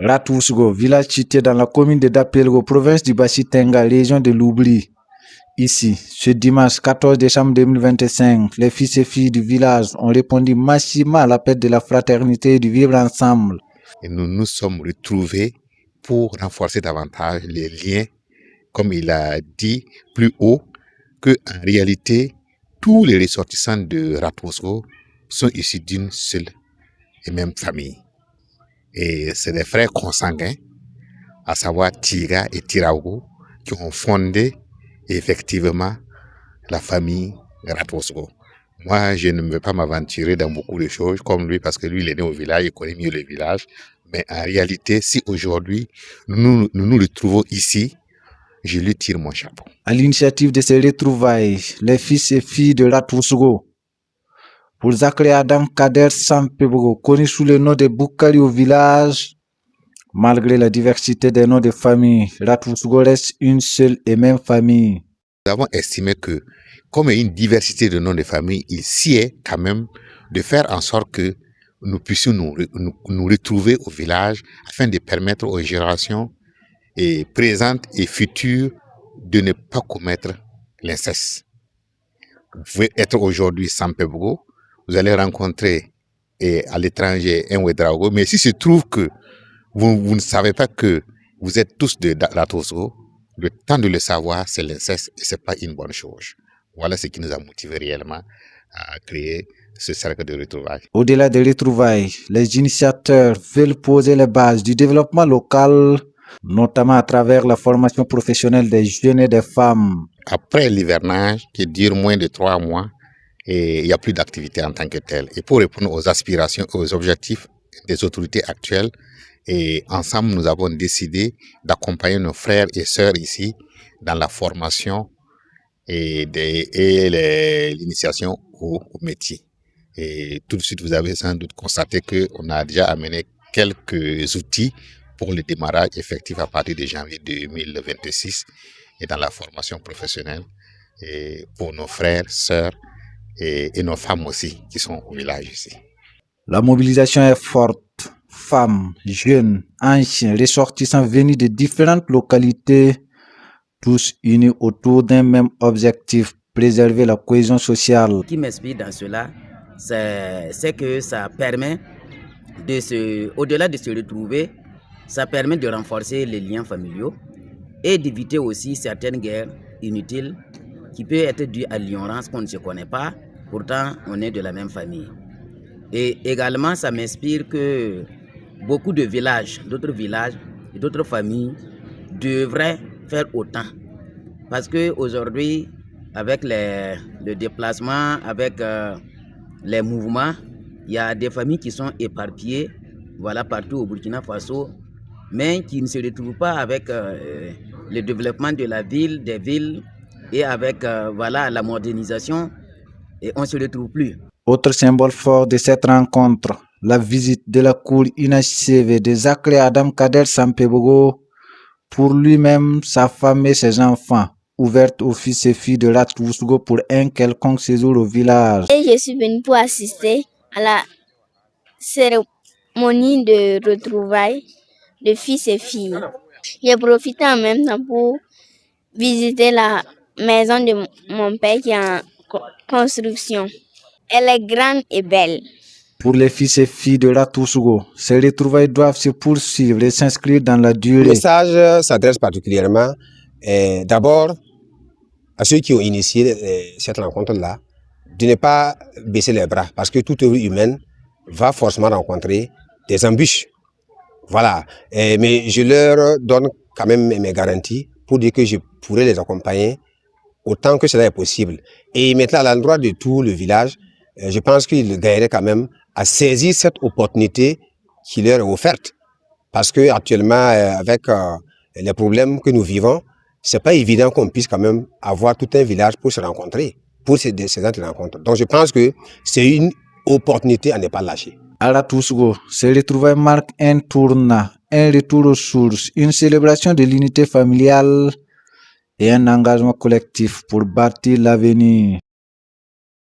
Ratousgo, village situé dans la commune de Dapelgo, province du Basi-Tenga, région de l'Oubli. Ici, ce dimanche 14 décembre 2025, les fils et filles du village ont répondu massivement à l'appel de la fraternité et du vivre ensemble. Et nous nous sommes retrouvés pour renforcer davantage les liens, comme il a dit plus haut, que en réalité, tous les ressortissants de Ratousgo sont issus d'une seule et même famille. Et c'est des frères consanguins, à savoir Tira et Tirago, qui ont fondé effectivement la famille Ratousgo. Moi, je ne veux pas m'aventurer dans beaucoup de choses comme lui, parce que lui, il est né au village, il connaît mieux le village. Mais en réalité, si aujourd'hui nous retrouvons ici, je lui tire mon chapeau. À l'initiative de ces retrouvailles, les fils et filles de Ratousgo, pour Zachary Adam Kader Sampebogo, connu sous le nom de Boukari au village, malgré la diversité des noms de famille, Ratousgo reste une seule et même famille. Nous avons estimé que, comme il y a une diversité de noms de famille, il sied quand même de faire en sorte que nous puissions nous retrouver au village afin de permettre aux générations présentes et futures de ne pas commettre l'inceste. Vous pouvez être aujourd'hui Sampebogo, vous allez rencontrer à l'étranger un Ouedraogo, mais si se trouve que vous ne savez pas que vous êtes tous de Ratousgo, le temps de le savoir, c'est l'inceste et ce n'est pas une bonne chose. Voilà ce qui nous a motivés réellement à créer ce cercle de retrouvailles. Au-delà des retrouvailles, les initiateurs veulent poser les bases du développement local, notamment à travers la formation professionnelle des jeunes et des femmes. Après l'hivernage, qui dure moins de 3 mois, il n'y a plus d'activité en tant que telle. Et pour répondre aux aspirations et aux objectifs des autorités actuelles, et ensemble, nous avons décidé d'accompagner nos frères et sœurs ici dans la formation et l'initiation au métier. Et tout de suite, vous avez sans doute constaté qu'on a déjà amené quelques outils pour le démarrage effectif à partir de janvier 2026 et dans la formation professionnelle et pour nos frères, sœurs et nos femmes aussi qui sont au village ici. La mobilisation est forte. Femmes, jeunes, anciens, ressortissants venus de différentes localités, tous unis autour d'un même objectif, préserver la cohésion sociale. Ce qui m'inspire dans cela, c'est que ça permet au-delà de se retrouver, ça permet de renforcer les liens familiaux et d'éviter aussi certaines guerres inutiles qui peuvent être dues à l'ignorance qu'on ne se connaît pas, pourtant on est de la même famille. Et également, ça m'inspire que beaucoup de villages, d'autres villages et d'autres familles devraient faire autant. Parce qu'aujourd'hui, avec le déplacement, avec les mouvements, il y a des familles qui sont éparpillées, voilà, partout au Burkina Faso, mais qui ne se retrouvent pas avec le développement de la ville, des villes, et avec voilà, la modernisation, et on ne se retrouve plus. Autre symbole fort de cette rencontre, la visite de la cour inachevée de Zachary Adam Kader Sampebogo pour lui-même, sa femme et ses enfants, ouverte aux fils et filles de Ratousgo pour un quelconque séjour au village. Et je suis venue pour assister à la cérémonie de retrouvailles de fils et filles. J'ai profité en même temps pour visiter la maison de mon père qui est en construction. Elle est grande et belle. Pour les fils et filles de Ratousgo, ces retrouvailles doivent se poursuivre et s'inscrire dans la durée. Le message s'adresse particulièrement d'abord à ceux qui ont initié cette rencontre-là, de ne pas baisser les bras, parce que toute œuvre humaine va forcément rencontrer des embûches. Voilà. Mais je leur donne quand même mes garanties pour dire que je pourrai les accompagner autant que cela est possible. Et maintenant, à l'endroit de tout le village, je pense qu'ils gagneraient quand même à saisir cette opportunité qui leur est offerte. Parce que actuellement, avec les problèmes que nous vivons, c'est pas évident qu'on puisse quand même avoir tout un village pour se rencontrer, pour ces rencontres. Donc je pense que c'est une opportunité à ne pas lâcher. À Ratousgo, ces retrouvailles marquent un tournant, un retour aux sources, une célébration de l'unité familiale et un engagement collectif pour bâtir l'avenir.